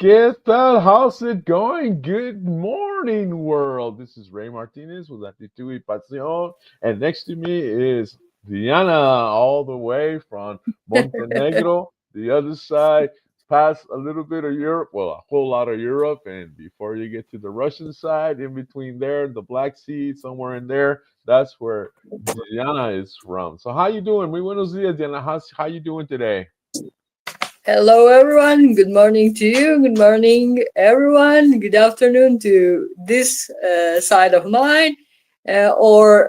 ¿Qué tal? How's it going? Good morning, world. This is Ray Martinez with Actitud y Pasión, and next to me is Diana, all the way from Montenegro, the other side, past a little bit of Europe, well, a whole lot of Europe, and before you get to the Russian side, in between there, the Black Sea, somewhere in there, that's where Diana is from. So how you doing? Muy buenos días, Diana. How you doing today? Hello, everyone. Good morning to you. Good morning, everyone. Good afternoon to this side of mine, or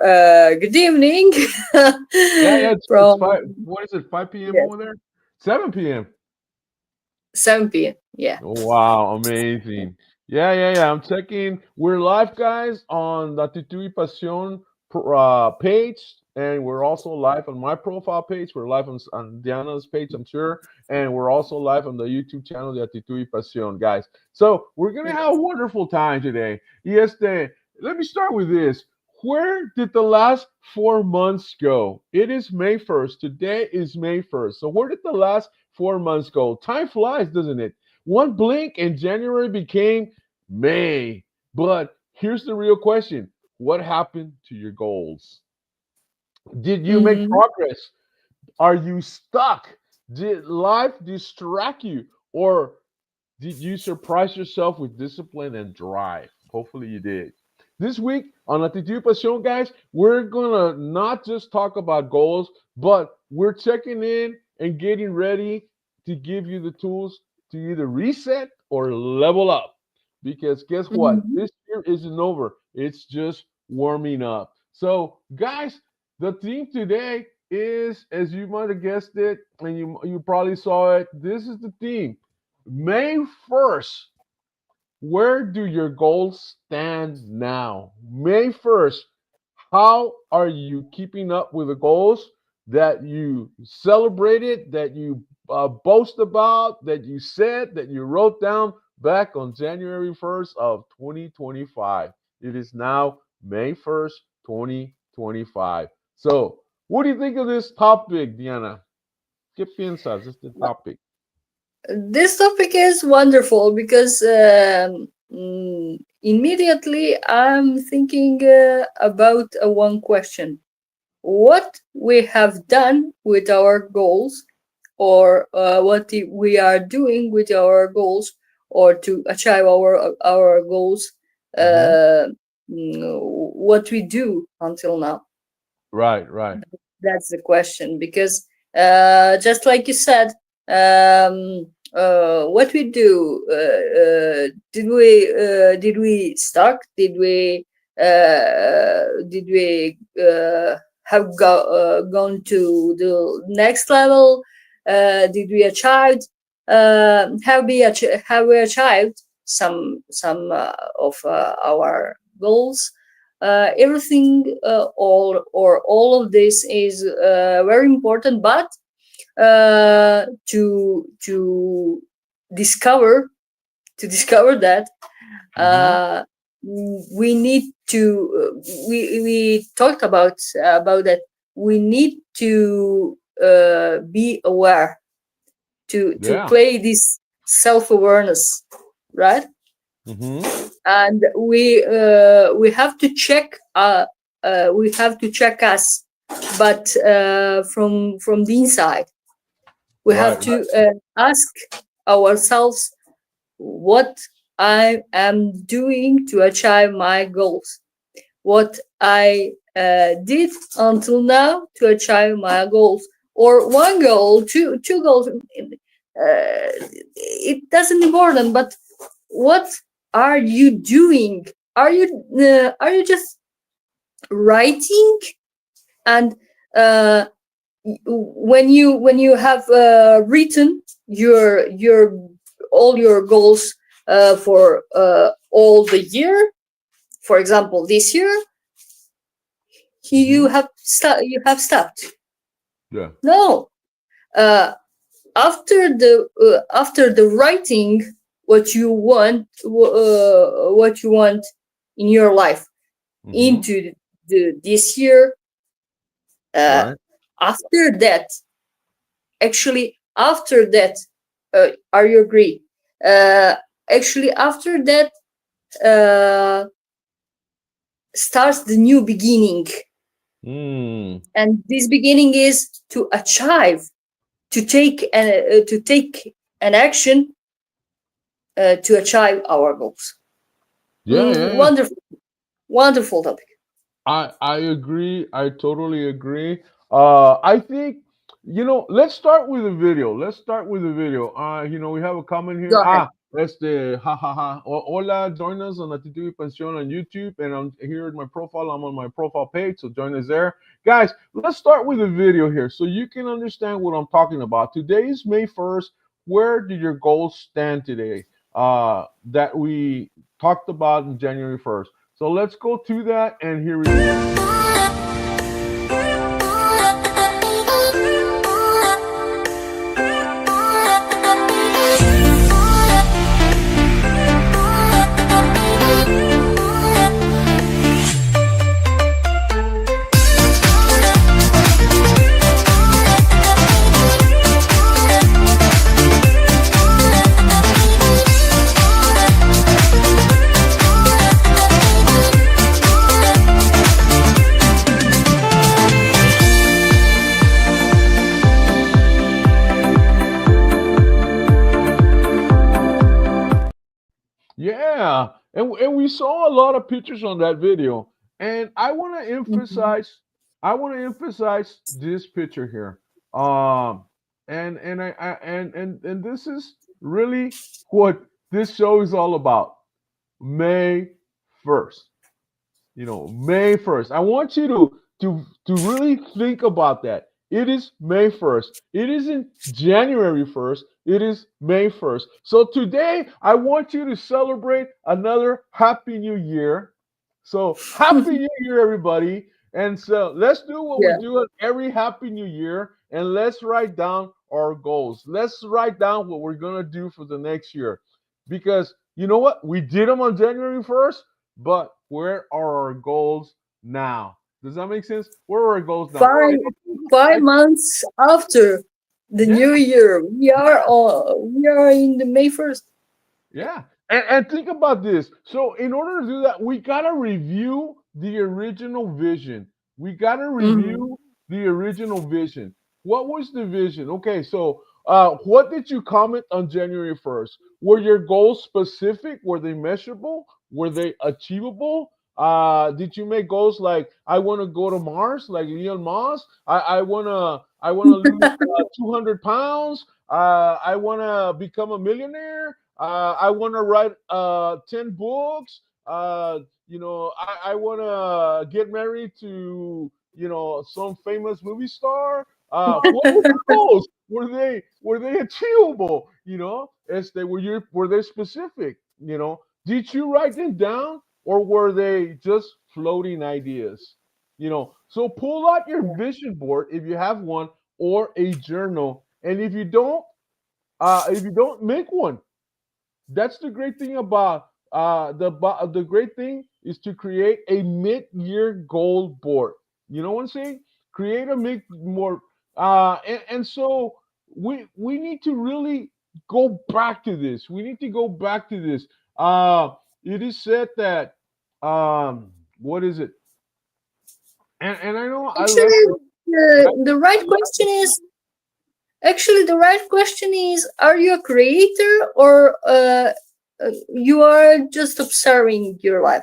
good evening Yeah, it's from five. What is it? 5 p.m. yes, over there? 7 p.m. 7 p.m. Yeah. Wow, amazing. Yeah. I'm checking. We're live, guys, on the Actitud y Pasión page, and we're also live on my profile page. We're live on Diana's page, I'm sure, and we're also live on the YouTube channel, the Actitud y Pasión, guys. So we're gonna have a Yes. wonderful time today. EST. Let me start with this. Where did the last 4 months go? It is May 1st. Today is May 1st. So where did the last 4 months go? Time flies, doesn't it? One blink and January became May. But here's the real question: what happened to your goals? Did you make Mm-hmm. progress? Are you stuck? Did life distract you? Or did you surprise yourself with discipline and drive? Hopefully you did. This week on Actitud Passion, guys, we're gonna not just talk about goals, but we're checking in and getting ready to give you the tools to either reset or level up. Because guess what? Mm-hmm. This year isn't over. It's just warming up. So, guys, the theme today is, as you might have guessed it, and you probably saw it. This is the theme. May 1st, where do your goals stand now? May 1st, how are you keeping up with the goals that you celebrated, that you boast about, that you said, that you wrote down back on January 1st of 2025? It is now May 1st, 2025. So, what do you think of this topic, Diana? ¿Qué piensas de este topic? This topic is wonderful because immediately I'm thinking about one question: what we have done with our goals, or we are doing with our goals, or to achieve our goals, Hmm. uh, what we do until now. Right. That's the question, because just like you said, what we do, did we stuck, did we have gone to the next level, did we achieve, have we achieved some of our goals. Everything, all of this is very important, but to discover that, Hmm. uh, we need to we talked about that. We need to be aware, to Yeah. play this self-awareness, right? Hmm. And we have to check, we have to check us, but from the inside. We have Right. to ask ourselves what I am doing to achieve my goals, what I did until now to achieve my goals, or one goal, two goals. It doesn't important, but what are you doing? Are you just writing? And uh, when you have written your all your goals for all the year, for example, this year, Hmm. you have stopped. Yeah. No. uh, After the writing, what you want in your life Hmm. into this year, uh, Right. after that, actually after that, are you agree, uh, actually after that uh, starts the new beginning, Mm. and this beginning is to achieve, to take an action to achieve our goals. Yeah, yeah, yeah. Wonderful, wonderful topic. I agree. I totally agree. I think let's start with a video. Let's start with a video. We have a comment here. Go ahead. Ha ha ha. Hola, join us on Actitud y Pasión on YouTube, and I'm here at my profile. I'm on my profile page, so join us there, guys. Let's start with a video here, so you can understand what I'm talking about. Today is May 1st. Where do your goals stand today? That we talked about in January 1st. So let's go to that, and here we go. Yeah, and we saw a lot of pictures on that video, and Mhm. I want to emphasize this picture here. And this is really what this show is all about. May 1st. May 1st. I want you to really think about that. It is May 1st. It isn't January 1st. It is May 1st. So today I want you to celebrate another happy new year. So happy new year, everybody. And so let's do what we Yeah, do at every happy new year, and let's write down our goals. Let's write down what we're gonna do for the next year. Because you know what? We did them on January 1st, but where are our goals now? Does that make sense? Where are our goals now? five And five I, months after the yeah, new year, we are in the May 1st. yeah. And think about this. So, in order to do that, we got to review the original vision. We got to Mhm. review the original vision. What was the vision? Okay, so what did you comment on January 1st? Were your goals specific? Were they measurable? Were they achievable? Did you make goals like I want to go to Mars, like Elon Musk? I wanna lose 200 pounds. I wanna become a millionaire. I want to write 10 books. I want to get married to, some famous movie star. What were your goals? Were they achievable? Were they specific? Did you write them down, or were they just floating ideas? So pull out your Yeah. vision board if you have one, or a journal, and if you don't make one. That's the great thing about the great thing is to create a mid-year goal board. You know what I'm saying? Create a mid more and so we need to really go back to this. We need to go back to this. It is said that what is it? And I know I left Actually, it. I, the I right left question is are you a creator, or you are just observing your life?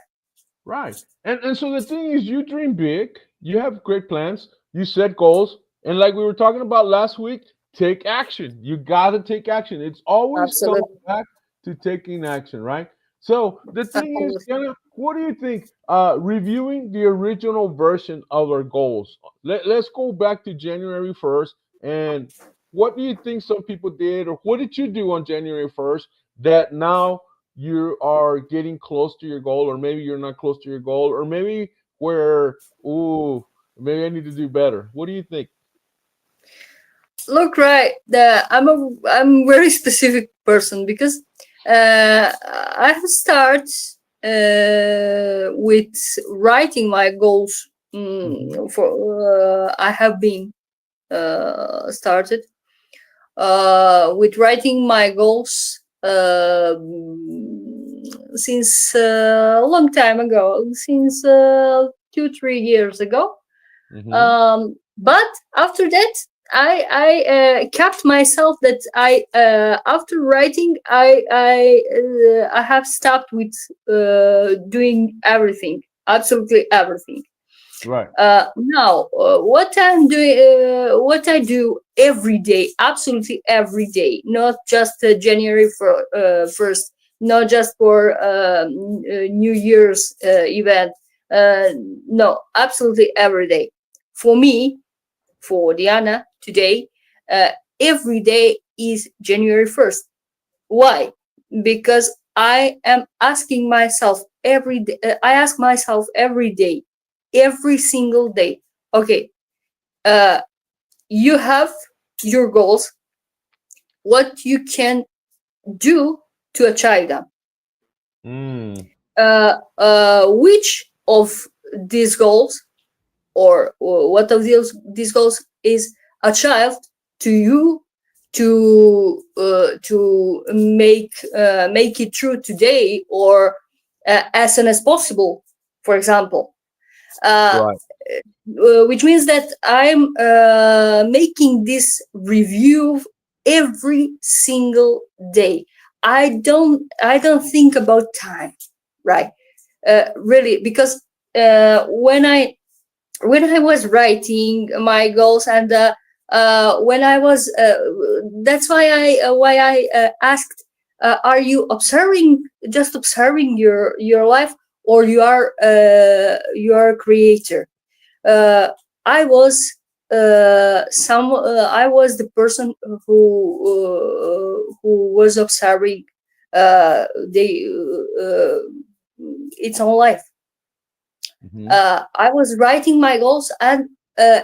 Right. And so the thing is, you dream big, you have great plans, you set goals, and like we were talking about last week, take action. You got to take action. It's always comes Absolutely, back to taking action, right? So the thing is, absolutely. What do you think? Reviewing the original version of our goals. Let's go back to January 1st, and what do you think some people did, or what did you do on January 1st that now you are getting close to your goal, or maybe you're not close to your goal, or maybe where, ooh, maybe I need to do better. What do you think? Look, right, I'm very specific person, because I have started with writing my goals. Hmm. For I have been started with writing my goals since a long time ago, since 2-3 years ago. Mm-hmm. But after that, I kept myself that I after writing I have stopped with doing everything, absolutely everything. Right. Now, what I do every day, absolutely every day, not just January 1st, not just for New Year's event. Uh, no, absolutely every day. For me, for Diana, today, uh, every day is January 1st. Why? Because I am asking myself every day, I ask myself every day, every single day, okay, uh, you have your goals, what you can do to achieve them. Mm. Which of these goals, or what of these goals is a child to you to make it true today, or as soon as possible, for example. uh, Right. which means that I'm making this review every single day. I don't think about time, right? Really, because when I was writing my goals, and when I was that's why I asked, are you observing, just observing your life, or you are a creator? uh, I was I was the person who was observing the its own life. Mm-hmm. I was writing my goals, and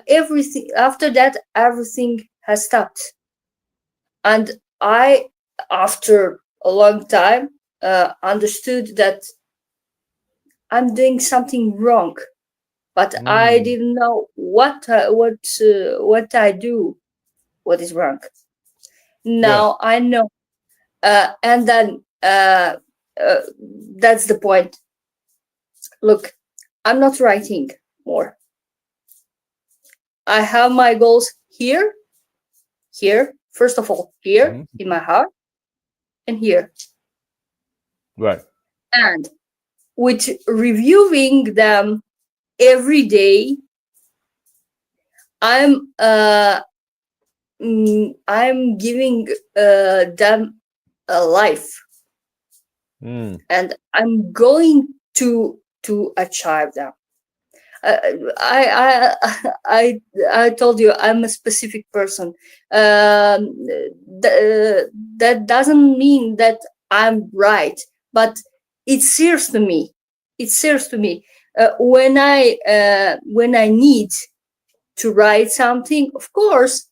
everything after that, everything has stopped. And I, after a long time, understood that I'm doing something wrong, but I Mm. didn't know what I do, what is wrong. Yeah. Now I know, and then uh, that's the point. Look, I'm not writing more. I have my goals here, here, first of all, here Mm-hmm. in my heart, and here. Right. And with reviewing them every day, I'm I'm giving them a life, Mm. and I'm going to achieve them. Uh, I told you I'm a specific person. That doesn't mean that I'm right, but it serves to me. It serves to me when I need to write something. Of course,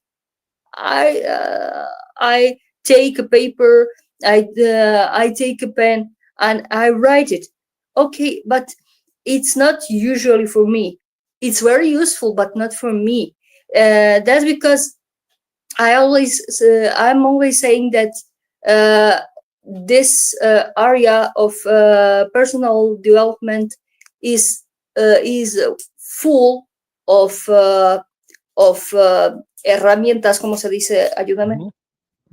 I take a paper, I take a pen, and I write it. Okay, but it's not usually for me. It's very useful, but not for me. That's because I'm always saying that uh, this area of personal development is full of herramientas. ¿Cómo se dice? Ayúdame. Mm-hmm.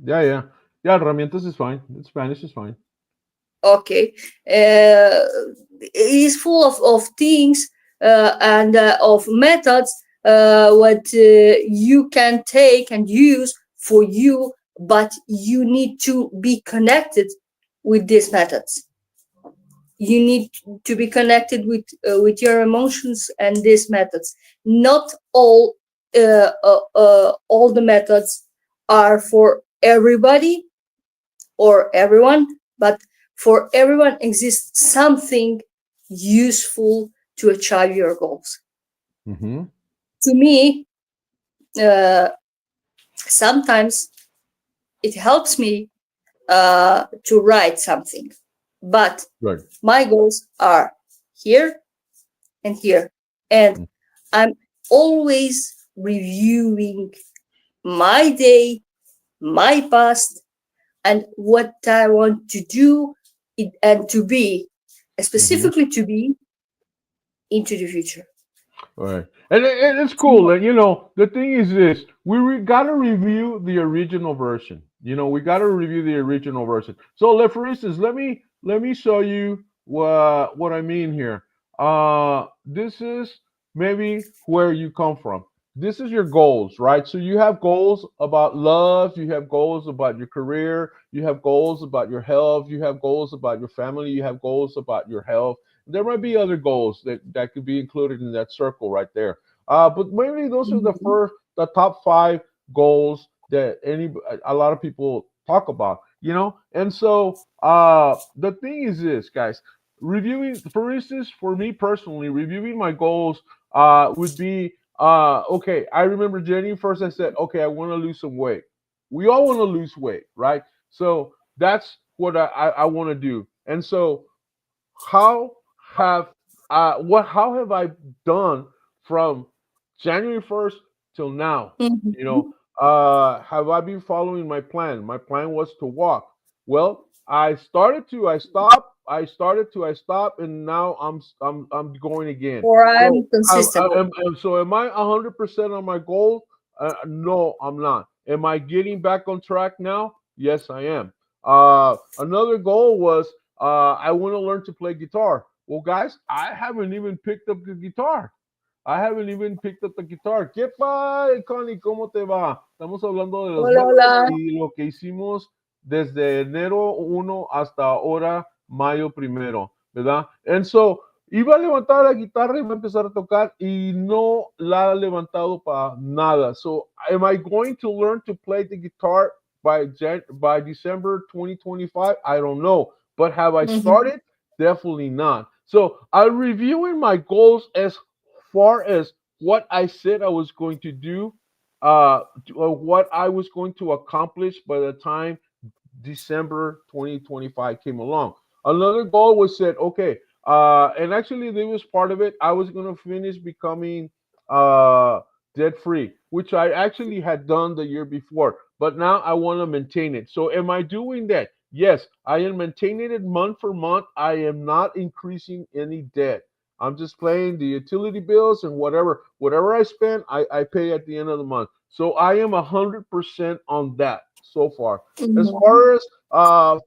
Yeah, yeah. Yeah, herramientas is fine. In Spanish is fine. Okay. uh, is full of things and of methods what you can take and use for you, but you need to be connected with these methods. You need to be connected with your emotions and these methods. Not all the methods are for everybody or everyone, but for everyone exists something useful to achieve your goals. Mm-hmm. To me, uh, sometimes it helps me to write something, but Right. my goals are here and here, and Mm. I'm always reviewing my day, my past, and what I want to do and to be, Mm-hmm. specifically to be into the future. Right. And it's cool. And the thing is this: got to review the original version. We got to review the original version. So, for instance, let me show you what I mean here. This is maybe where you come from. This is your goals, right? So you have goals about love, you have goals about your career, you have goals about your health, you have goals about your family, you have goals about your health. There might be other goals that could be included in that circle right there. But maybe those are Mhm. the top five goals that a lot of people talk about. And so the thing is this, guys. Reviewing, for instance, for me personally, reviewing my goals would be okay. I remember Jenny first. I said, okay, I want to lose some weight. We all want to lose weight, right? So that's what I want to do. And so how have how have I done from January 1st till now? You know, Mhm. have I been following my plan? My plan was to walk. Well, I started to, I stopped, I started to, I stopped, and now I'm going again. Or So I'm consistent. am I 100% on my goal? No, I'm not. Am I getting back on track now? Yes, I am. Another goal was I want to learn to play guitar. Well, guys, I haven't even picked up the guitar. I haven't even picked up the guitar. ¿Qué pa, Connie? ¿Cómo te va? Estamos hablando de los Hola, metas hola. y lo que hicimos desde enero 1 hasta ahora, mayo 1, ¿verdad? And so, iba a levantar la guitarra y iba a empezar a tocar y no la ha levantado para nada. So, am I going to learn to play the guitar by December 2025? I don't know. But have I Mhm. started? Definitely not. So I'm reviewing my goals as far as what I said I was going to do, or what I was going to accomplish by the time December 2025 came along. Another goal was set, okay, and actually, there was part of it. I was going to finish becoming uh, debt free, which I actually had done the year before, but now I want to maintain it. So, am I doing that? Yes, I am maintaining it month for month. I am not increasing any debt. I'm just paying the utility bills and whatever I spend, I pay at the end of the month. So I am 100% on that so far. As Mhm. far as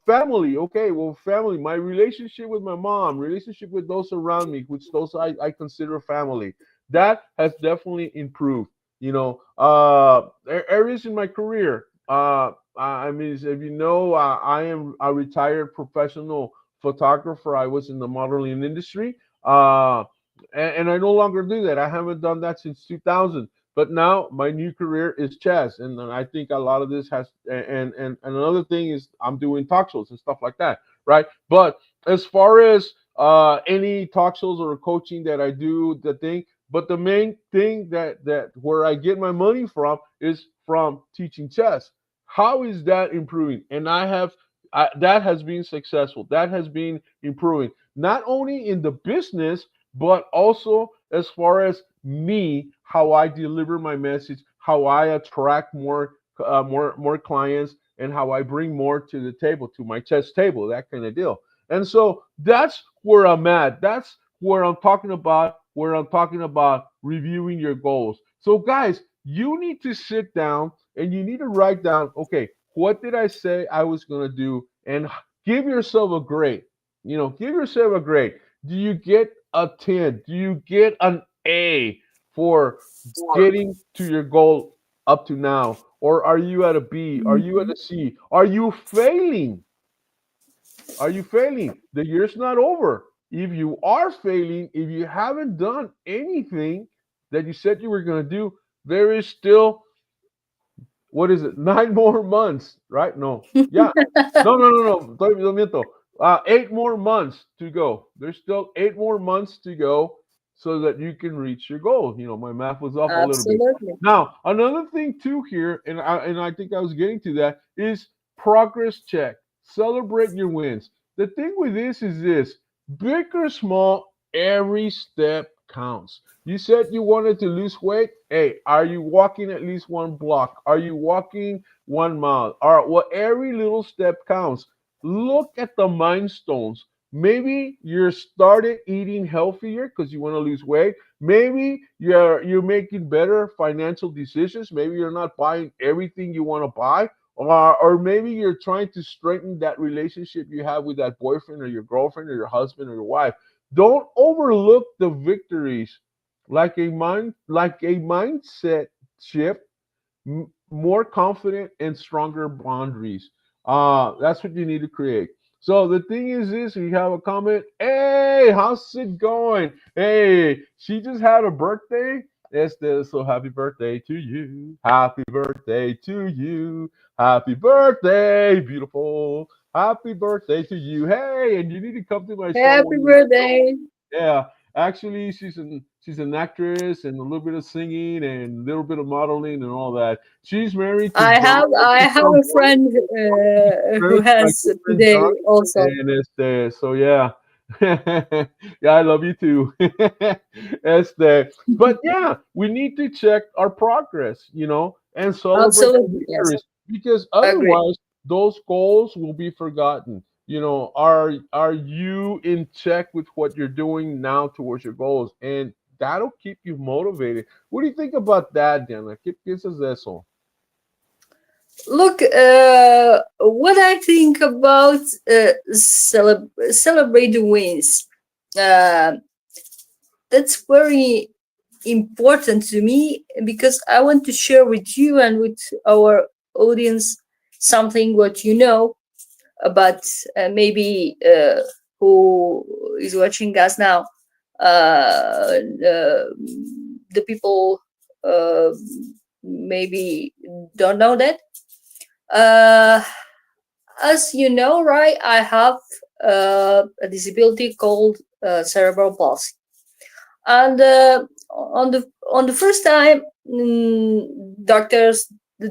family, okay, well, family, my relationship with my mom, relationship with those around me, which those I consider family, that has definitely improved. Areas in my career. I mean, if you know, I am a retired professional photographer. I was in the modeling industry, and I no longer do that. I haven't done that since 2000. But now my new career is chess, and I think a lot of this has. And another thing is I'm doing talk shows and stuff like that, right? But as far as any talk shows or coaching that I do, the thing, but the main thing that where I get my money from is from teaching chess. How is that improving? And that has been successful. That has been improving not only in the business but also as far as me, how I deliver my message, how I attract more clients, and how I bring more to the table, to my chess table, that kind of deal. And so that's where I'm at. That's where I'm talking about. Where I'm talking about reviewing your goals. So, guys, you need to sit down and you need to write down. Okay, what did I say I was going to do? And give yourself a grade. Give yourself a grade. Do you get a 10? Do you get an A for getting to your goal up to now? Or are you at a B? Are you at Mhm. a C? Are you failing? Are you failing? The year's not over. If you are failing, if you haven't done anything that you said you were going to do, there is still, what is it, 9 more months, right? No. Yeah. No, no, no, no. Lo miento. 8 more months to go. There's still 8 more months to go so that you can reach your goal. My math was off a little bit. Absolutely. Now, another thing too here, and I think I was getting to that, is progress check. Celebrate your wins. The thing with this is this: big or small, every step counts. You said you wanted to lose weight. Hey, are you walking at least one block? Are you walking 1 mile? Or well, every little step counts. Look at the milestones. Maybe you're started eating healthier because you want to lose weight. Maybe you're making better financial decisions. Maybe you're not buying everything you want to buy. Or maybe you're trying to strengthen that relationship you have with that boyfriend or your girlfriend or your husband or your wife. Don't overlook the victories. Like a mindset shift, more confident and stronger boundaries. That's what you need to create. So the thing is this, we have a comment. Hey, how's it going? Hey, she just had a birthday. Esther, so happy birthday to you. Happy birthday to you. Happy birthday, beautiful. Happy birthday to you. Hey, and you need to come to my show Happy one day. birthday. Yeah, actually, she's an actress and a little bit of singing and a little bit of modeling and all that. She's married to John. I She's have from a friend who Montenegro, my has good friend today John, also. and so yeah, yeah, I love you too. But yeah, we need to check our progress, and celebrate the Absolutely, yes. victories because Agree. otherwise those goals will be forgotten. Are you in check with what you're doing now towards your goals? And that'll keep you motivated. What do you think about that, Diana? ¿Qué piensas de eso? Look, what I think about celebrate the wins. Uh, that's very important to me because I want to share with you and with our audience something what you know about maybe who is watching us now. The people uh, maybe don't know that. Uh, as you know, right, I have a disability called cerebral palsy, and on the first time, doctors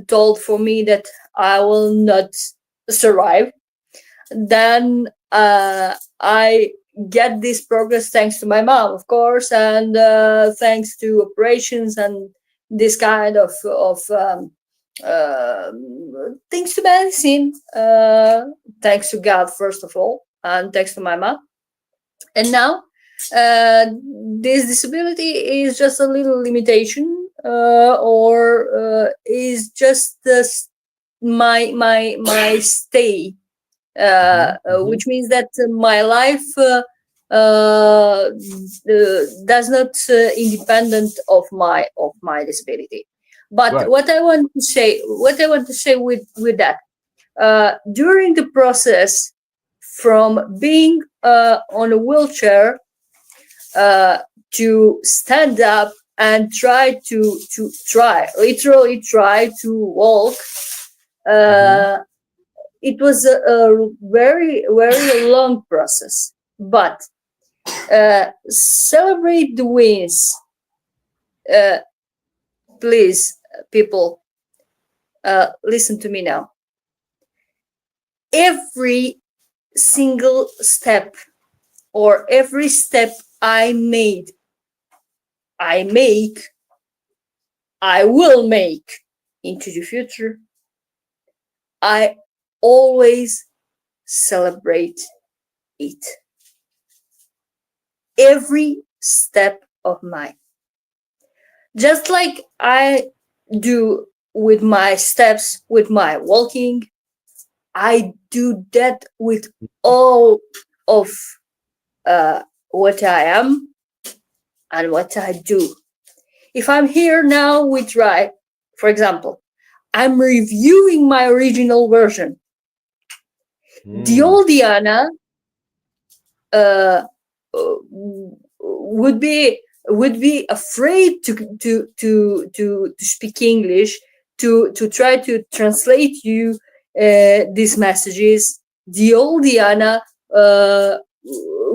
told for me that I will not survive. Then I get this progress thanks to my mom, of course, and thanks to operations and this kind of uh, thanks to medicine, thanks to God first of all, and thanks to my mom. And now uh, this disability is just a little limitation, or is just my stay, Hmm. Hmm. which means that my life uh, does not independent of my disability. But Right. what I want to say with that, during the process from being on a wheelchair uh, to stand up and try literally try to walk, Hmm. uh, it was a very very long process, but celebrate the wins, uh, please, people, listen to me now. Every single step, or every step I make, I will make into the future, I always celebrate it. Every step of mine. Just like I do with my steps, with my walking, I do that with all of what I am and what I do. If I'm here now with Rai, for example, I'm reviewing my original version. The Mm. old Diana uh, would be afraid to speak English, to try to translate you these messages. The old Diana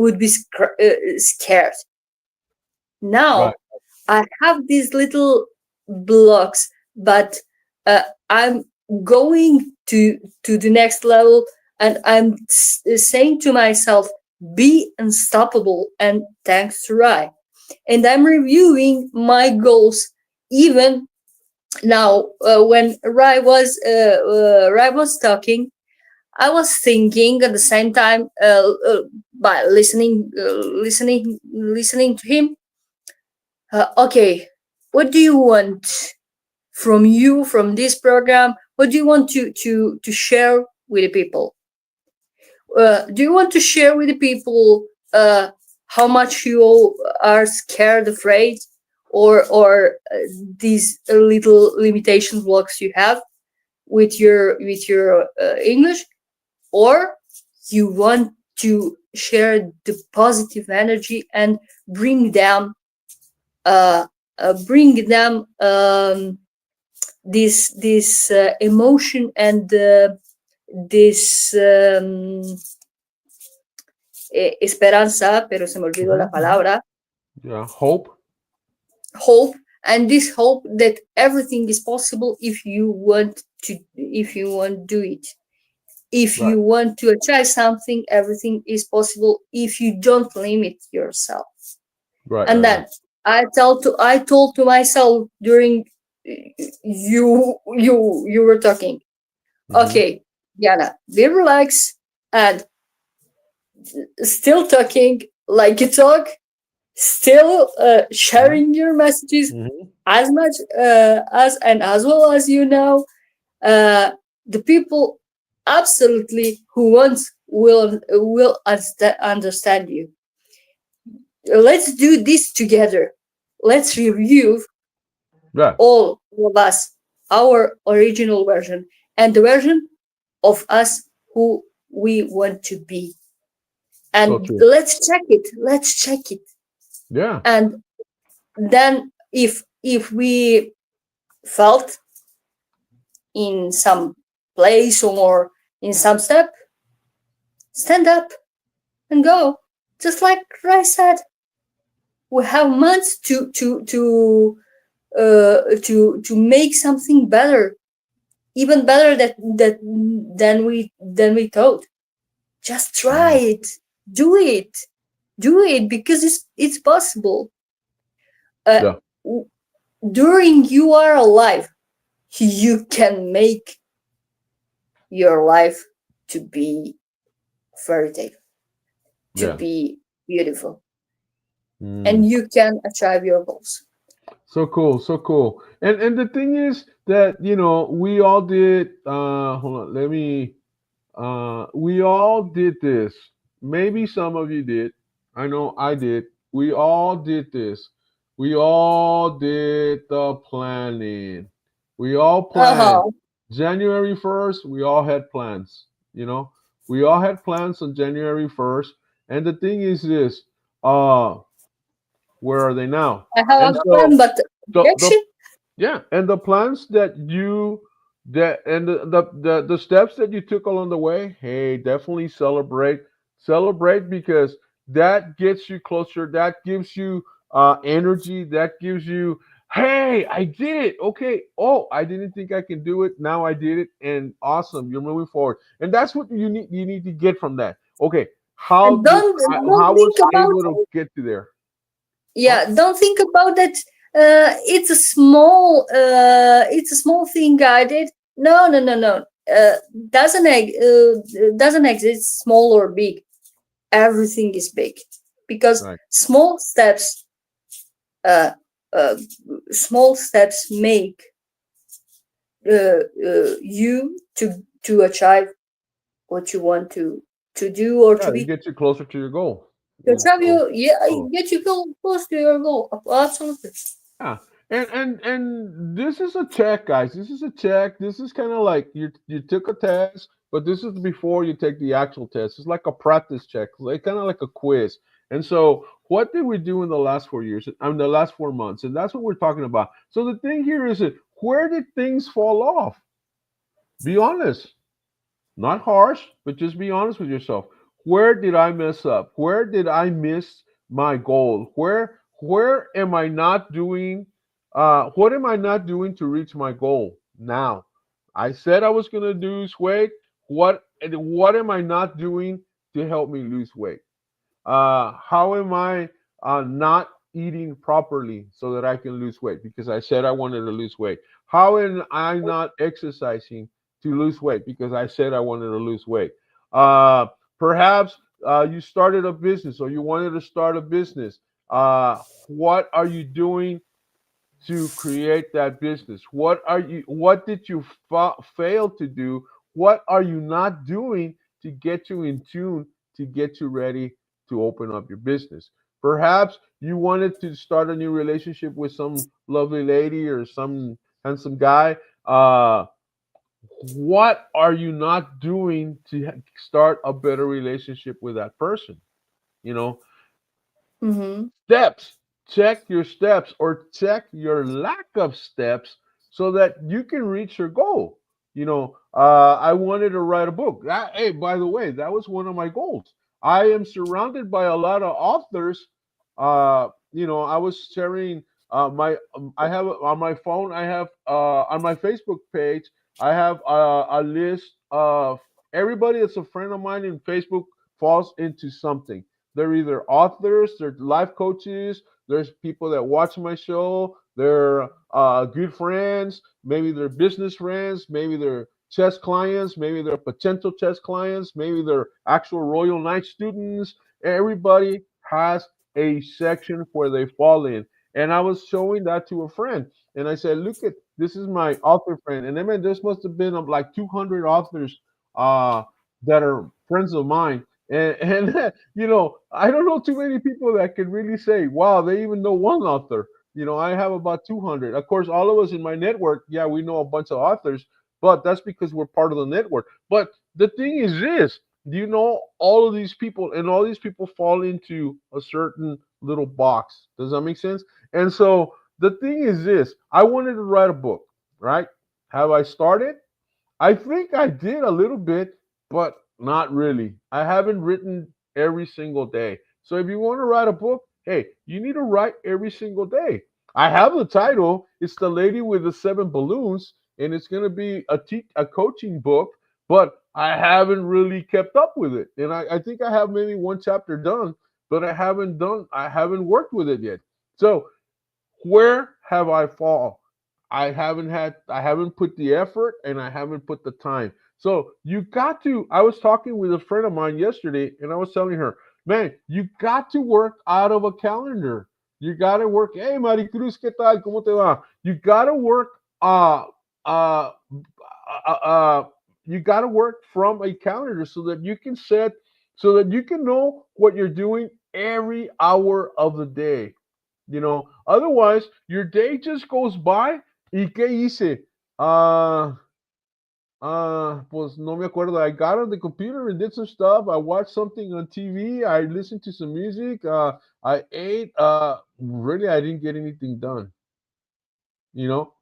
would be scared. Right. Now I have these little blocks, but I'm going to the next level, and I'm saying to myself, "Be unstoppable." And thanks to Rai. and I'm reviewing my goals. Even now, when Rai was talking, I was thinking at the same time, by listening to him. Okay, what do you want from this program? What do you want to share with the people? Do you want to share with the people how much you are scared, afraid, or these little limitation blocks you have with your English, or you want to share the positive energy and bring them bring them this emotion and this esperanza, pero se me olvidó la palabra. Yeah, hope. Hope, and this hope that everything is possible if you want to do it. If Right. you want to achieve something, everything is possible if you don't limit yourself. Right. And then I told to myself during you were talking. Okay, Diana, be relaxed and still talking like you talk, still sharing your messages as much as well as the people absolutely who wants will understand you. Let's do this together. Let's review Yeah. all of us our original version and the version of us who we want to be, and So let's check it. yeah. And then if we felt in some place or in some step, stand up and go. Just like Rai said, we have months to make something better, even better than we thought. Just try it, do it because it's possible. Yeah. During you are alive, you can make your life to be fairy tale, to Yeah. be beautiful, and you can achieve your goals. So cool, so cool. And the thing is that, we all did hold on, let me we all did this. Maybe some of you did. I know I did. We all did this. We all did the planning. We all planned. Uh-huh. January 1st, we all had plans, you know. We all had plans on January 1st. And the thing is this, uh where are they now? I have And a so plan, but the action. yeah, and the plans that you that and the steps that you took along the way, hey, definitely celebrate. Celebrate because that gets you closer, that gives you energy, that gives you, hey, I did it. Okay. Oh, I didn't think I can do it. Now I did it, and awesome. You're moving forward. And that's what you need to get from that. Okay. How And did don't how was think I about, able to get to there? Huh? yeah, don't think about that. It's a small thing I did. No. Doesn't exist small or big. Everything is big because Right. uh, uh, small steps make you to achieve what you want to do or Yeah, to it be. gets you closer to your goal. To And achieve so, you, yeah, so get you close to your goal. Absolutely. yeah, and this is a check, guys. This is a check. This is kind of like you took a test, but this is before you take the actual test. It's like a practice check, like kind of like a quiz. And so, what did we do in the last 4 years? I mean, the last 4 months, and that's what we're talking about. So the thing here is that where did things fall off? Be honest, not harsh, but just be honest with yourself. Where did I mess up? Where did I miss my goal? Where am I not doing what am I not doing to reach my goal now? I said I was gonna lose weight. What am I not doing to help me lose weight? How am I not eating properly so that I can lose weight because I said I wanted to lose weight? How am I not exercising to lose weight because I said I wanted to lose weight? Uh, Perhaps you started a business or you wanted to start a business. What are you doing to create that business? What did you fail to do? What are you not doing to get you in tune, to get you ready to open up your business? Perhaps you wanted to start a new relationship with some lovely lady or some handsome guy. What are you not doing to start a better relationship with that person? You know, Mm-hmm. steps. Check your steps or check your lack of steps so that you can reach your goal. I wanted to write a book. Hey, by the way, that was one of my goals. I am surrounded by a lot of authors. I was sharing I have on my phone, I have on my Facebook page, I have a list of everybody that's a friend of mine in Facebook falls into something. They're either authors, they're life coaches, there's people that watch my show, they're good friends, maybe they're business friends, maybe they're chess clients, maybe they're potential chess clients, maybe they're actual Royal Knight students. Everybody has a section where they fall in. And I was showing that to a friend. And I said, look at this is my author friend. And I mean, there must have been like 200 authors uh, that are friends of mine. And I don't know too many people that can really say, wow, they even know one author. I have about 200. Of course, all of us in my network, yeah, we know a bunch of authors, but that's because we're part of the network. But the thing is this, do you know all of these people, and all these people fall into a certain little box? Does that make sense? And so the thing is this, I wanted to write a book, right? Have I started? I think I did a little bit, but not really. I haven't written every single day. So if you want to write a book, hey, you need to write every single day. I have the title. It's The Lady with the Seven Balloons, and it's going to be a coaching book, but I haven't really kept up with it. And I think I have maybe one chapter done, but I haven't worked with it yet. So where have I fall? I haven't put the effort and I haven't put the time. So you got to, I was talking with a friend of mine yesterday and I was telling her, man, you got to work out of a calendar. You got to work, hey Maricruz, ¿qué tal? ¿Cómo te va? You got to work, uh, uh, uh, uh, you got to work from a calendar so that you can know what you're doing every hour of the day. Otherwise, your day just goes by. ¿Y qué hice? Pues no me acuerdo. I got on the computer and did some stuff. I watched something on TV. I listened to some music. I ate. Really, I didn't get anything done.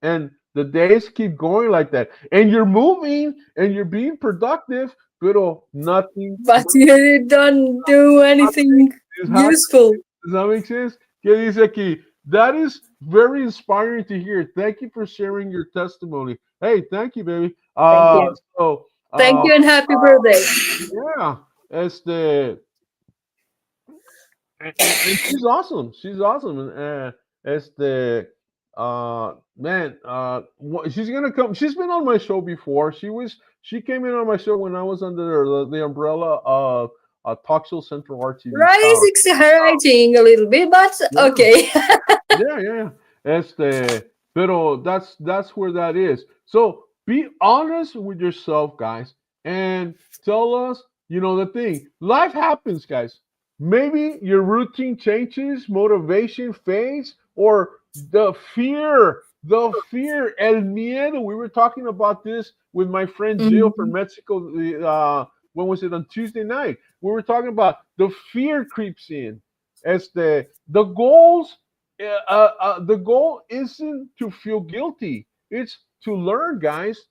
And the days keep going like that. And you're moving and you're being productive, pero nothing, But you don't do nothing anything is happening. useful. Does that make sense? ¿Qué dice aquí? That is very inspiring to hear. Thank you for sharing your testimony. Hey, thank you, baby. Thank you. So, Thank uh, you and happy birthday. yeah, este, and she's awesome. She's awesome. And este, man, she's gonna come. She's been on my show before. She came in on my show when I was under the umbrella of Talk Show Central RTV Rise Power. exaggerating a little bit, but Yeah. okay. Yeah. Pero that's where that is. So be honest with yourself, guys, and tell us, the thing. Life happens, guys. Maybe your routine changes, motivation fades, or the fear, el miedo. We were talking about this with my friend Jill from Mhm. Mexico. When was it on Tuesday night? We were talking about the fear creeps in. The goal isn't to feel guilty. It's to learn, guys.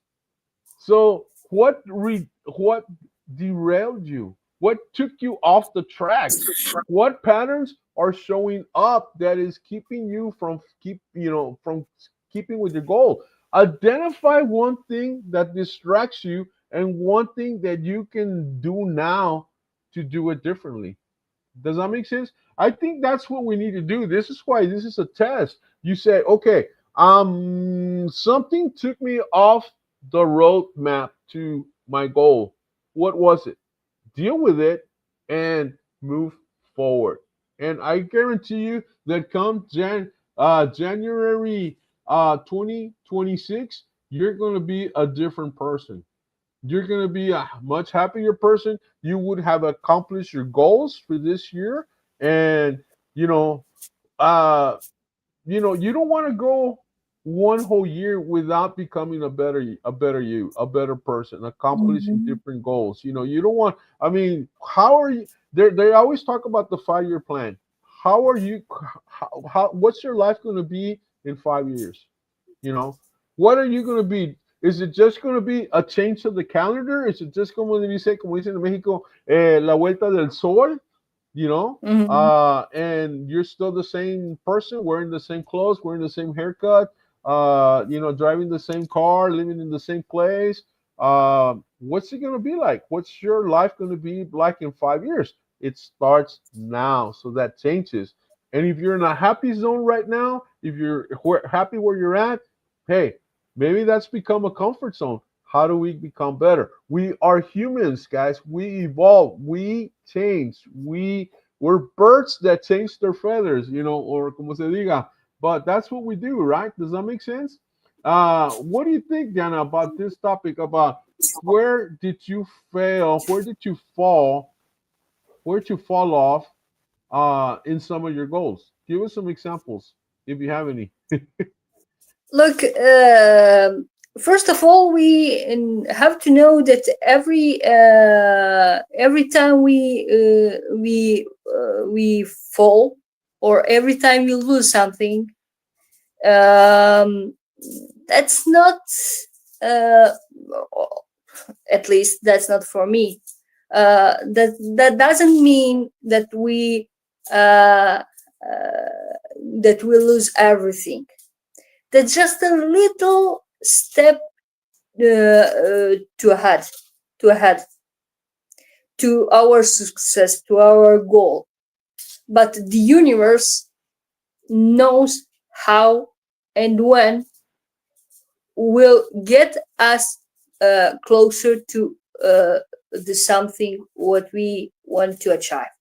So what derailed you? What took you off the track? What patterns are showing up that is keeping you from keeping with your goal? Identify one thing that distracts you and one thing that you can do now to do it differently. Does that make sense? I think that's what we need to do. This is why this is a test. You say, okay, something took me off the roadmap to my goal. What was it? Deal with it and move forward. And I guarantee you that come January 2026, you're going to be a different person. You're going to be a much happier person. You would have accomplished your goals for this year. And, you know, uh, you don't want to go one whole year without becoming a better you, a better person, accomplishing Mhm. different goals. You don't want. I mean, how are you? They always talk about the 5 year plan. How are you? What's your life going to be in 5 years? You know, what are you going to be? Is it just going to be a change of the calendar? Is it just going to be, say, como dicen en México, la vuelta del sol? you know, Mhm. and you're still the same person, wearing the same clothes, wearing the same haircut, driving the same car, living in the same place. What's it going to be like? What's your life going to be like in 5 years? It starts now, so that changes. And if you're in a happy zone right now, if you're happy where you're at, hey, maybe that's become a comfort zone. How do we become better? We are humans, guys. We evolve. We change. We're birds that change their feathers, or como se diga. But that's what we do, right? Does that make sense? What do you think, Diana, about this topic? About where did you fail? Where did you fall? Where did you fall off in some of your goals? Give us some examples if you have any. Look, first of all, we have to know that every time we fall, or every time we lose something, um, that's not, uh, at least that's not for me. That doesn't mean uh, that we lose everything. That's just a little step to ahead, to ahead, to our success, to our goal. But the universe knows how and when will get us closer to the something what we want to achieve.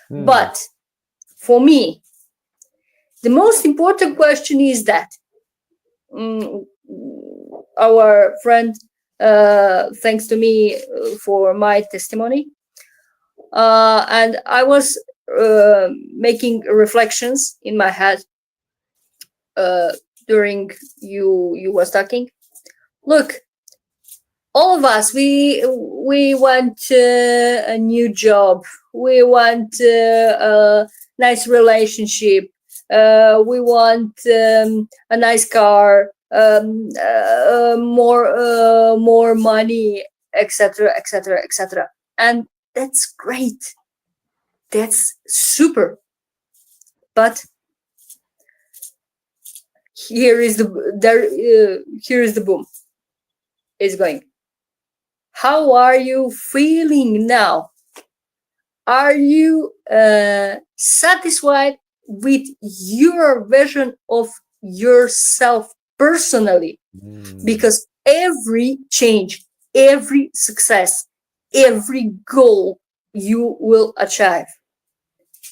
Hmm. But for me, the most important question is that, mm, our friend, thanks to me for my testimony, and I was making reflections in my head uh, during you was talking. Look, all of us, we want a new job, we want a nice relationship, we want a nice car, more money, etc., etc., etc. And that's great, that's super. But here is here is the boom is going. How are you feeling now? Are you satisfied with your version of yourself personally? Hmm. Because every change, every success, every goal you will achieve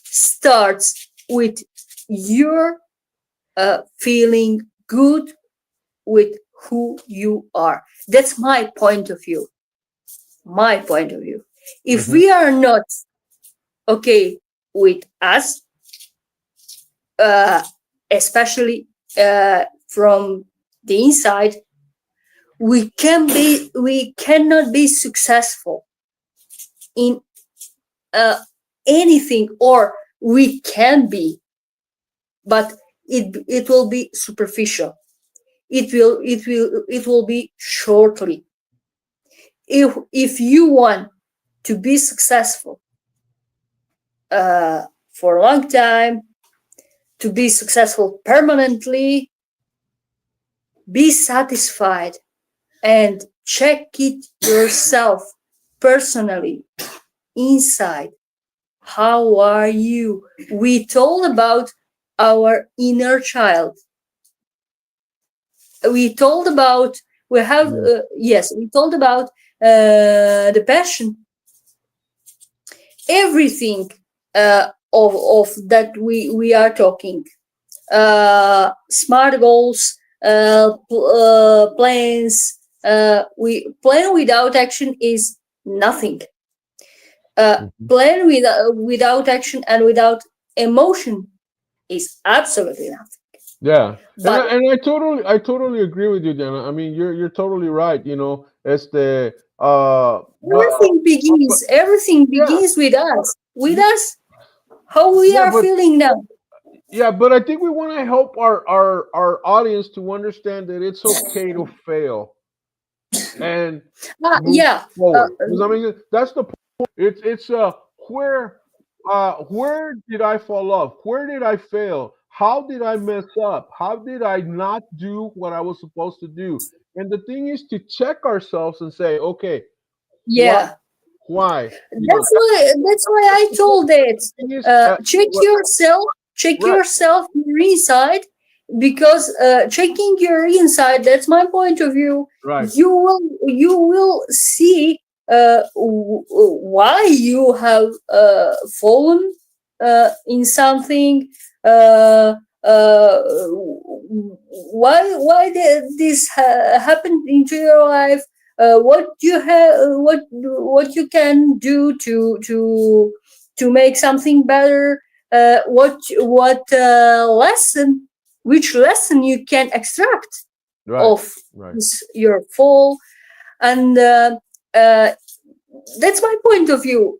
starts with your feeling good with who you are. That's my point of view. My point of view. If Mm-hmm. we are not okay with us, uh, especially from the inside, we cannot be successful in uh, anything, or we can be, but it will be superficial. It will be shortly. If you want to be successful for a long time, to be successful permanently, be satisfied and check it yourself personally inside. How are you? We told about our inner child. We told about, we have, Yeah. yes, we told about the passion, everything of that we are talking. Smart goals, plans. We plan without action is nothing. Mhm. Plan without action and without emotion is absolutely nothing. Yeah, and But I totally agree with you, Dana. I mean, you're totally right. As the but everything yeah, begins with yeah, us, how we yeah, are but feeling now. yeah, but I think we want to help our audience to understand that it's okay to fail and move Yeah. Uh, forward. Does that make sense? That's the point. It's where where did I fall off? Where did I fail? How did I mess up? How did I not do what I was supposed to do? And the thing is to check ourselves and say, okay, what, yeah. why? That's why I That's told it. the thing is, Check what, yourself. Check right, yourself your inside, because checking your inside. That's my point of view. right, You will see why you have fallen in something. Uh, uh, why this happened into your life, what you have, what you can do to make something better, what lesson, which lesson you can extract right, of right. your fall. And uh, that's my point of view.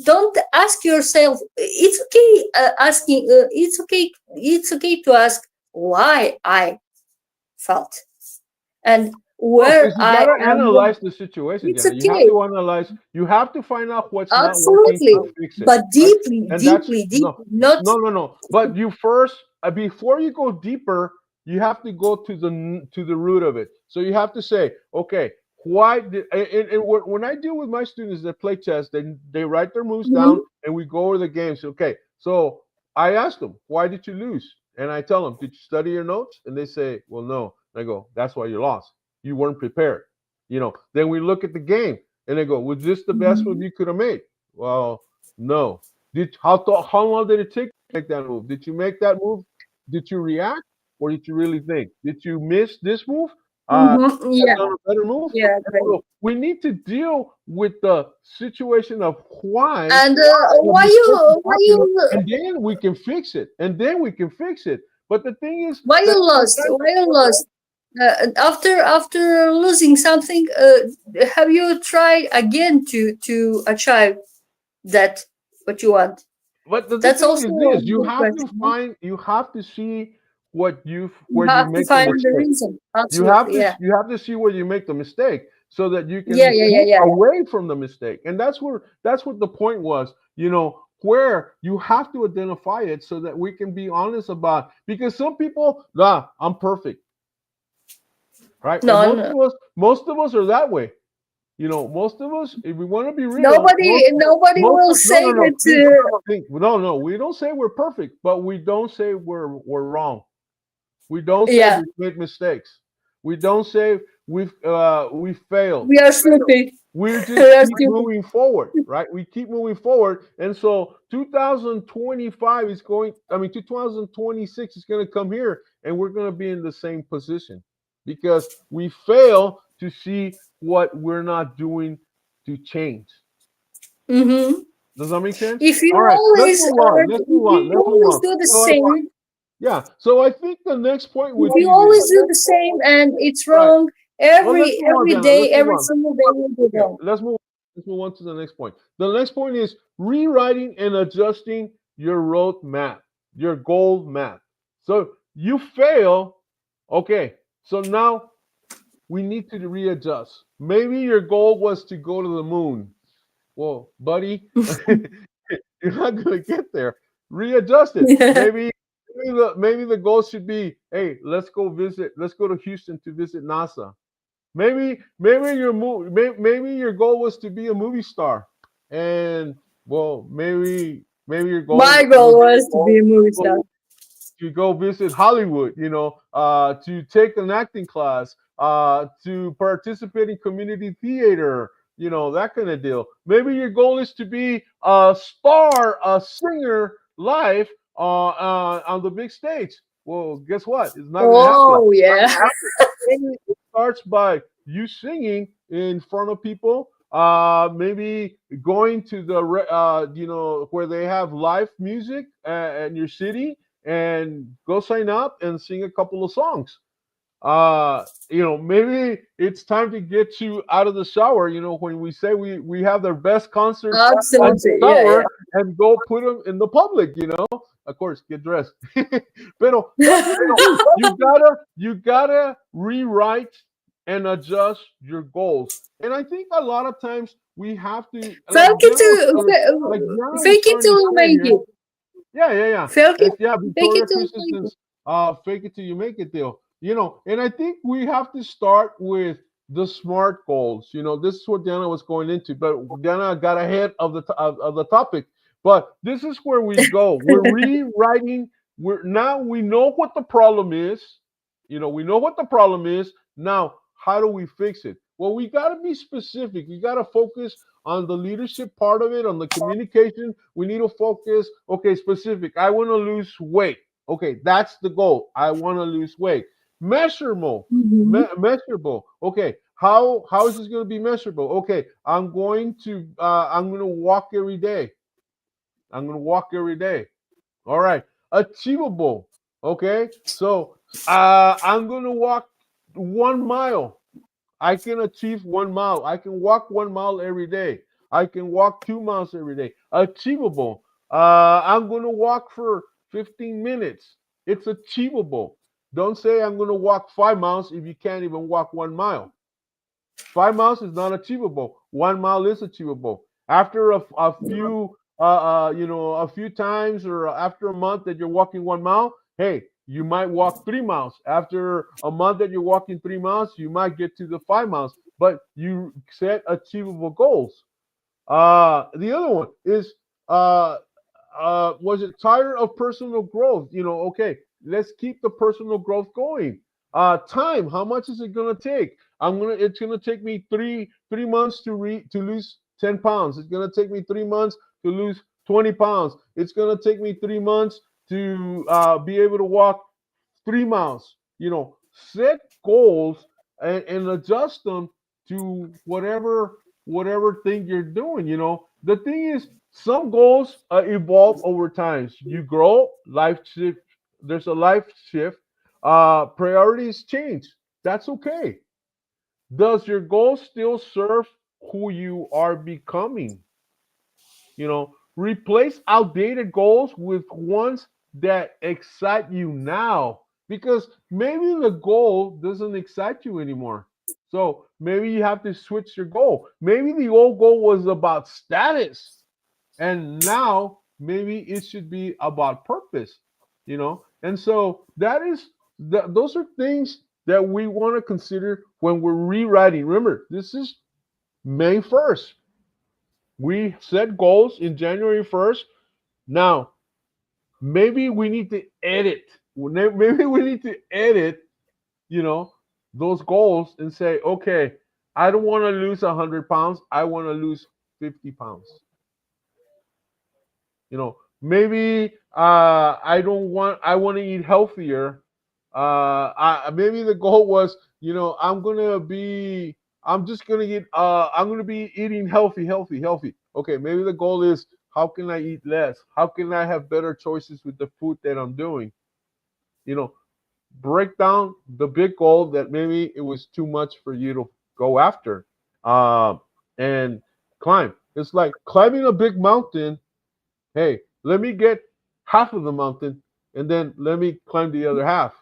Don't ask yourself, it's okay asking, it's okay to ask why I felt and No, where because you I gotta am wrong. analyze the situation, It's Jenna. You have okay, to analyze. You have to find out what's not working absolutely, to fix it, but right? deeply, And that's deeply, no, deeply, not. no. But you first, before you go deeper, you have to go to the root of it. So you have to say, okay, why did? And when I deal with my students that play chess, they write their moves down, Mhm. and we go over the games. Okay, so I ask them, why did you lose? And I tell them, did you study your notes? And they say, well, no. And I go, that's why you lost. You weren't prepared. Then we look at the game and they go, was this the best move Mhm. you could have made? Well, no. How long did it take to make that move? Did you make that move? Did you react or did you really think? Did you miss this move? Have Yeah, done a better move? yeah, And great. so we need to deal with the situation of why And the mistake is happening, and then we can fix it. And then we can fix it. But the thing is why that you lost? sometimes, Why you lost? After losing something, have you tried again to achieve that what you want? but the That's thing also is a this: you good have to question. Huh? find, you have to see You where you have to make the find the mistake. reason. You have Absolutely, to yeah, you have to see where you make the mistake so that you yeah, can yeah, yeah, move yeah, yeah. away from the mistake. And that's what the point was, where you have to identify it so that we can be honest about, because some people, I'm perfect, right? And No, no. most of us are that way. Most of us, if we want to be real, Nobody most will of no, say no, no, that. think, think, no, no, we don't say we're perfect, but we don't say we're wrong. We don't say Yeah, we've made mistakes. We don't say we failed. we are stupid. We just We are keep stupid. moving forward, right? We keep moving forward, and so 2025 is going. I mean, 2026 is going to come here, and we're going to be in the same position because we fail to see what we're not doing to change. Hmm. Does that make sense? If you All right, let's always, move on. Let's move if on. you Let's move always on. do the So I think, same, yeah. So I think the next point if would you be this. always do the same and it's Right. wrong, Well, let's move on, every Dana. day, Let's move every on. single day will be Okay, wrong. let's move on to the next point. The next point is rewriting and adjusting your road map, your goal map. So you fail. Okay. So now we need to readjust. Maybe your goal was to go to the moon. Well, buddy, you're not gonna get there. Readjust it. Yeah. Maybe the goal should be, hey, let's go to Houston to visit NASA. Maybe your goal was to be a movie star, and Well, maybe your My goal goal was to be a movie star. was to go visit Hollywood, to take an acting class, to participate in community theater, that kind of deal. Maybe your goal is to be a star, a singer live on the big stage. Well, guess what? It's not going to happen. Oh Not yeah. going to happen. Maybe it starts by you singing in front of people. Maybe going to where they have live music in your city, and go sign up and sing a couple of songs. Maybe it's time to get you out of the shower. When we say we have their best concerts at the Absolutely. Yeah, shower, yeah. and go put them in the public. Of course, get dressed. Pero you gotta rewrite and adjust your goals. And I think a lot of times we have to, Fake it to like Diana was fake it starting to till you say make here. it. Yeah, yeah, yeah. Fake it, It's, yeah, fake it Victoria till you make it. Christensen's fake it till you make it deal. And I think we have to start with the SMART goals. This is what Diana was going into, but Diana got ahead of the topic. But this is where we go. We're rewriting. Now we know what the problem is. We know what the problem is. Now, how do we fix it? Well, we got to be specific. We got to focus on the leadership part of it, on the communication. We need to focus, okay, specific. I want to lose weight. Okay, that's the goal. I want to lose weight. Measurable. Mhm. Measurable. Okay, how is this going to be measurable? Okay, I'm going to walk every day. I'm going to walk every day. All right. Achievable. Okay. So I'm going to walk 1 mile. I can achieve 1 mile. I can walk 1 mile every day. I can walk 2 miles every day. Achievable. I'm going to walk for 15 minutes. It's achievable. Don't say I'm going to walk 5 miles if you can't even walk 1 mile. 5 miles is not achievable. 1 mile is achievable. After a few times, or after a month that you're walking 1 mile, hey, you might walk 3 miles. After a month that you're walking 3 miles, you might get to the 5 miles. But you set achievable goals. The other one is uh, was it tired of personal growth? Okay, let's keep the personal growth going. Time, how much is it gonna take? It's gonna take me three months to lose 10 pounds. It's gonna take me 3 months to lose 20 pounds. It's gonna take me 3 months to be able to walk 3 miles. Set goals and adjust them to whatever thing you're doing. The thing is, some goals evolve over time. You grow, life shift. There's a life shift. Priorities change. That's okay. Does your goal still serve who you are becoming? Replace outdated goals with ones that excite you now, because maybe the goal doesn't excite you anymore. So maybe you have to switch your goal. Maybe the old goal was about status, and now maybe it should be about purpose. And so those are things that we want to consider when we're rewriting. Remember, this is May 1st. We set goals in January 1st. Now, maybe we need to edit. Maybe we need to edit, you know, those goals and say, okay, I don't want to lose 100 pounds. I want to lose 50 pounds. Maybe I want to eat healthier. Maybe the goal was, I'm just gonna eat. I'm gonna be eating healthy, healthy, healthy. Okay, maybe the goal is, how can I eat less? How can I have better choices with the food that I'm doing? You know, break down the big goal that maybe it was too much for you to go after, and climb. It's like climbing a big mountain. Hey, let me get half of the mountain, and then let me climb the other half.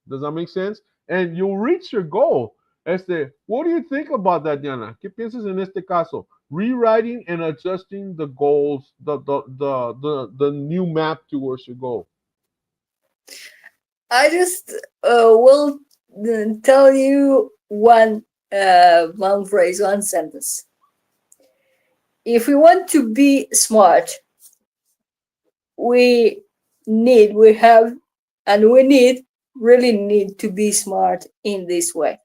Does that make sense? And you'll reach your goal. What do you think about that, Diana? ¿Qué piensas en este caso? Rewriting and adjusting the goals, the new map towards your goal. I just will tell you one phrase, one sentence. if we want to be smart, we we have, and we really need to be smart in this way,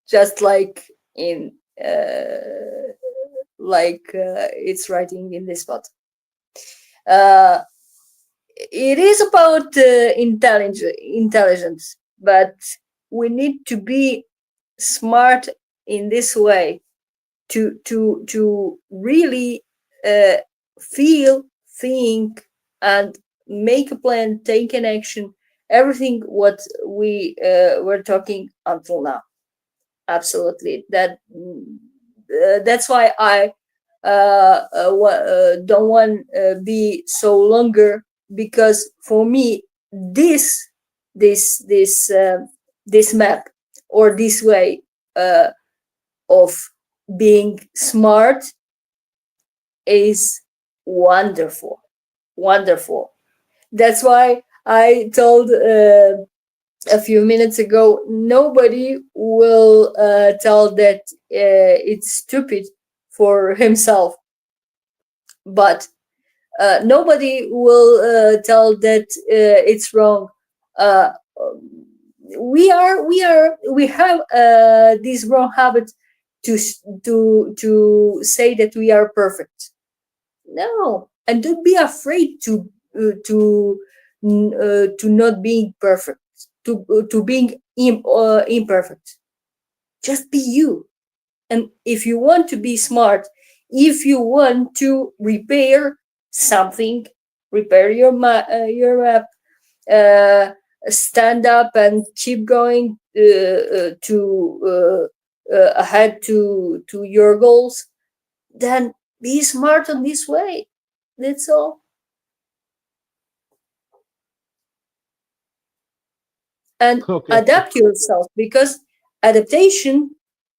just like in it's writing in this spot. Uh, it is about intelligence, but we need to be smart in this way to really uh, feel, think, and make a plan, take an action, everything what we were talking until now. Absolutely. That's why I don't want be so longer, because for me this this this map, or this way uh, of being smart, is wonderful, wonderful. That's why I told a few minutes ago, nobody will tell that it's stupid for himself, but nobody will tell that it's wrong. Uh, we have this wrong habit to say that we are perfect. No, and don't be afraid to not being perfect, to being imperfect. Just be you. And if you want to be smart, if you want to repair something, repair your map, uh, stand up and keep going to ahead to your goals, then be smart on this way. That's all. And Okay. adapt yourself, because adaptation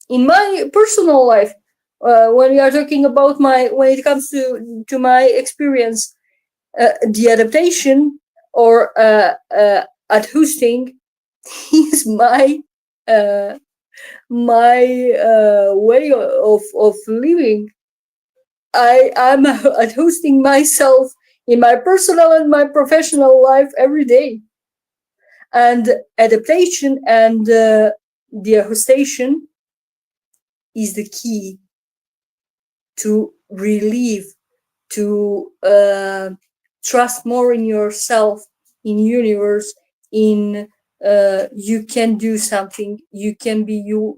in my personal life, when we are talking about my, when it comes to my experience, the adaptation or adjusting is uh, my way of living. I'm adjusting myself in my personal and my professional life every day. And adaptation and the adjustation is the key to relieve, to trust more in yourself, in universe, in you can do something, you can be you,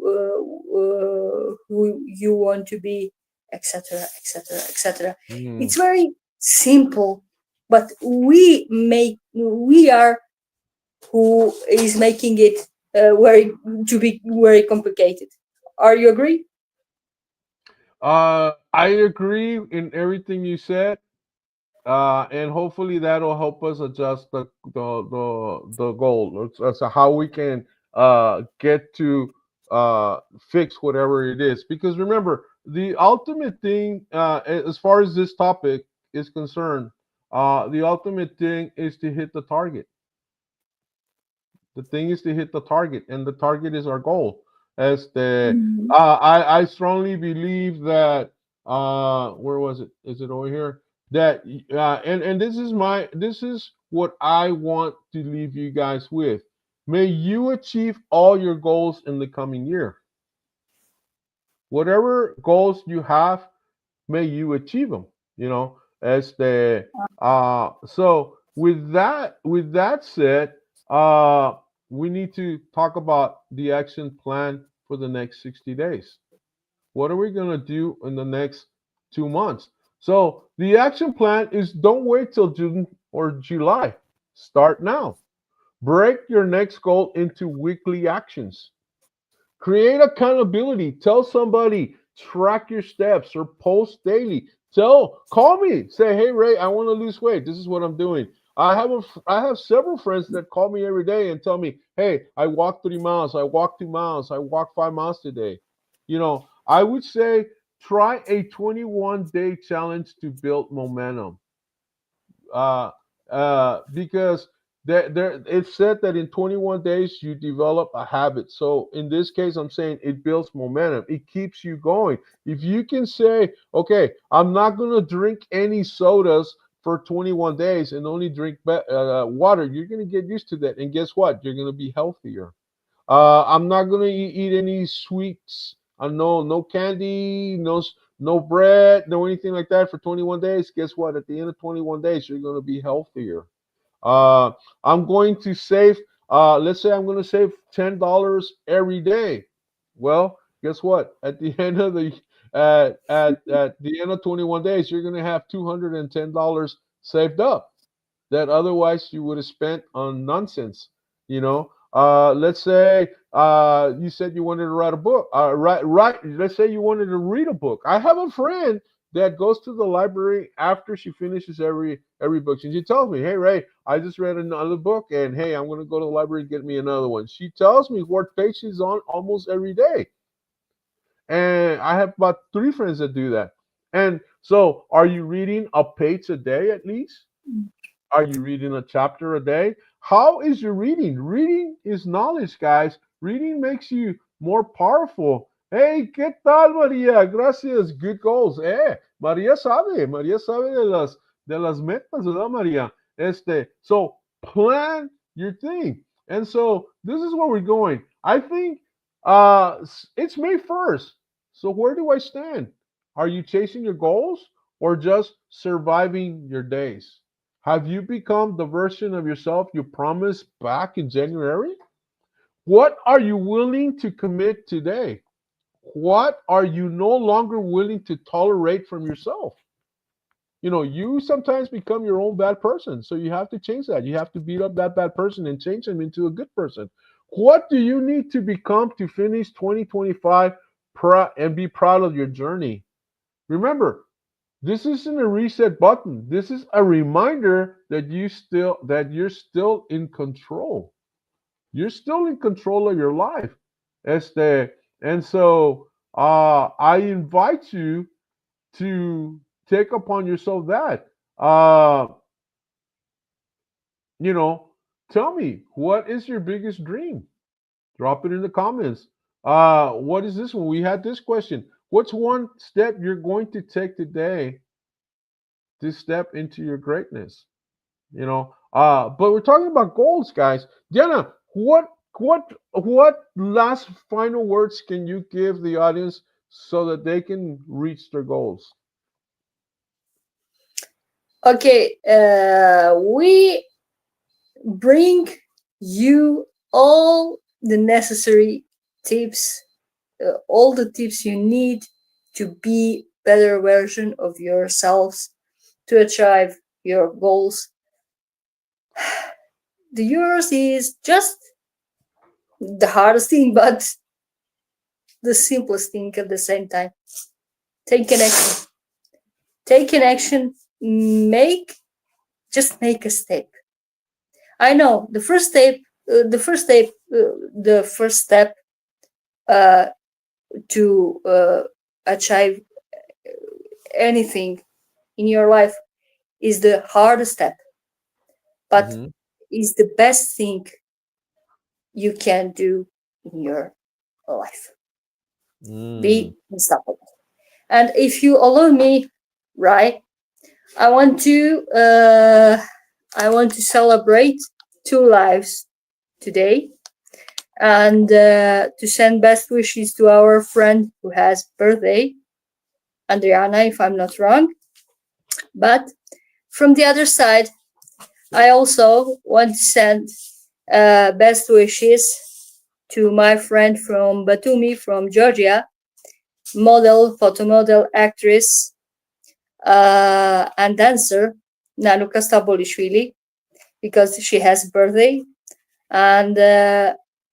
who you want to be, etc., etc., etc. Mm. It's very simple, but we are who is making it very, to be very complicated. Are you agree? I agree in everything you said, and hopefully that'll help us adjust the goal. That's how we can get to fix whatever it is. Because remember, the ultimate thing, as far as this topic is concerned, the ultimate thing is to hit the target. The thing is to hit the target, and the target is our goal. As the Mhm. I strongly believe that where was it? Is it over here? That and this is what I want to leave you guys with. May you achieve all your goals in the coming year. Whatever goals you have, may you achieve them. You know, as the so with that said, uh we need to talk about the action plan for the next 60 days. What are we going to do in the next 2 months? So the action plan is, don't wait till June or July. Start now. Break your next goal into weekly actions. Create accountability. Tell somebody, track your steps or post daily. Call me. Say, hey Ray, I want to lose weight. This is what I'm doing. I have several friends that call me every day and tell me, hey, I walked 3 miles, I walked 2 miles, I walked 5 miles today. I would say try a 21-day challenge to build momentum. Because It's said that in 21 days you develop a habit. So in this case, I'm saying it builds momentum. It keeps you going. If you can say, okay, I'm not going to drink any sodas for 21 days and only drink water, you're going to get used to that. And guess what? You're going to be healthier. I'm not going to eat any sweets. No candy, no bread, no anything like that for 21 days. Guess what? At the end of 21 days, you're going to be healthier. Uh, I'm going to save. Let's say I'm going to save $10 every day. Well, guess what? At the end of the at the end of 21 days, you're going to have $210 saved up that otherwise you would have spent on nonsense. Let's say you said you wanted to write a book. Right. Let's say you wanted to read a book. I have a friend that goes to the library after she finishes every book. And she tells me, "Hey Ray, I just read another book, and hey, I'm going to go to the library and get me another one." She tells me what page she's on almost every day, and I have about three friends that do that. And so, are you reading a page a day at least? Are you reading a chapter a day? How is your reading? Reading is knowledge, guys. Reading makes you more powerful. Hey, ¿qué tal, María? Gracias. Good goals. María sabe de las metas, ¿verdad, María? So plan your thing. And so this is where we're going. I think it's May 1st. So where do I stand? Are you chasing your goals or just surviving your days? Have you become the version of yourself you promised back in January? What are you willing to commit today? What are you no longer willing to tolerate from yourself? You sometimes become your own bad person. So you have to change that. You have to beat up that bad person and change them into a good person. What do you need to become to finish 2025 and be proud of your journey? Remember, this isn't a reset button. This is a reminder that you're still in control. You're still in control of your life. Este, and so I invite you to take upon yourself that. Uh, you know, Tell me, what is your biggest dream? Drop it in the comments. What is this one? We had this question. What's one step you're going to take today to step into your greatness? But we're talking about goals, guys. Diana, what last final words can you give the audience so that they can reach their goals? Okay, we bring you all the necessary tips, all the tips you need to be better version of yourselves to achieve your goals. The yours is just the hardest thing, but the simplest thing at the same time. Take an action. Take an action. Just make a step. I know the first step to achieve anything in your life is the hardest step, but is the best thing you can do in your life. Be unstoppable. And if you allow me, right, I want to celebrate 2 lives today, and to send best wishes to our friend who has birthday, Adriana, if I'm not wrong. But from the other side, I also want to send best wishes to my friend from Batumi, from Georgia, photo model, actress, and dancer, Nanuka Stabolishvili, because she has birthday, and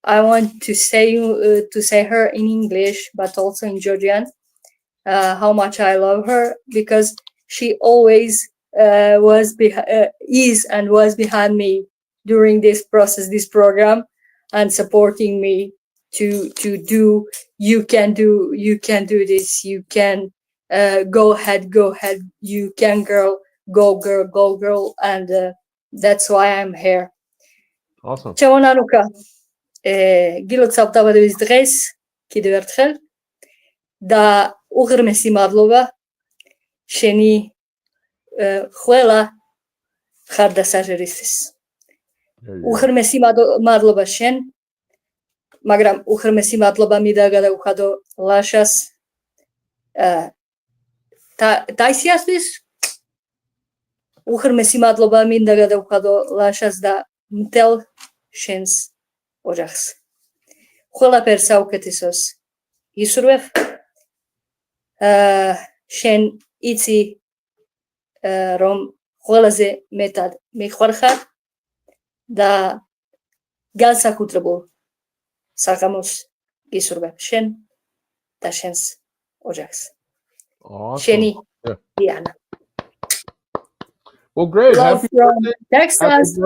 I want to say her in English, but also in Georgian, how much I love her, because she always is and was behind me during this process, this program, and supporting me to do. You can do this. You can go ahead. You can, girl. Go girl. And that's why I'm here. Awesome. Ciao Nanuka. Gilot sabdabadების დღეს კიდევ ერთხელ და უღრმესი მადლობა შენი ყველა ხარდასაჟერისთვის. უღრმესი მადლობა შენ, მაგრამ უღრმესი მადლობა მინდა გადავუხადო ლაშას დაისიასთვის. უღრმესი მადლობა მინდა გადავუხადო ლაშას და მთელ შენს ოჯახს. ყველაფერს საუკეთესოს ისურვებ. შენ იცი რომ ყველაზე მეტად მიყვარხარ და განსაკუთრებულ საღამოს ისურვებ შენ და შენს ოჯახს. შენი დიანა. Well, great. Happy birthday. Texas.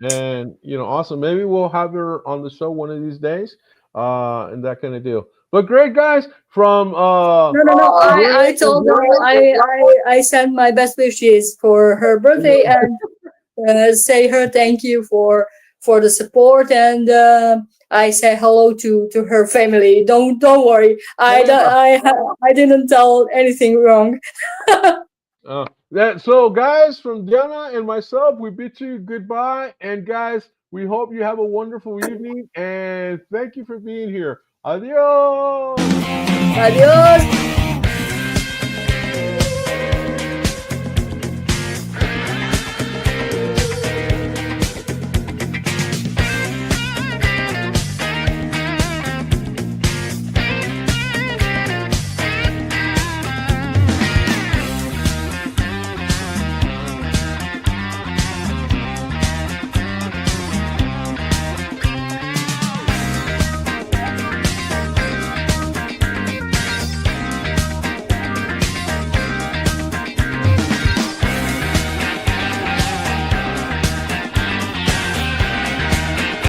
And awesome. Maybe we'll have her on the show one of these days, and that kind of deal. But great, guys. From no. I told her I sent my best wishes for her birthday and say her thank you for the support, and I say hello to her family. Don't worry. I didn't tell anything wrong. So guys, from Dijana and myself, we bid you goodbye. And guys, we hope you have a wonderful evening. And thank you for being here. Adios. Adios.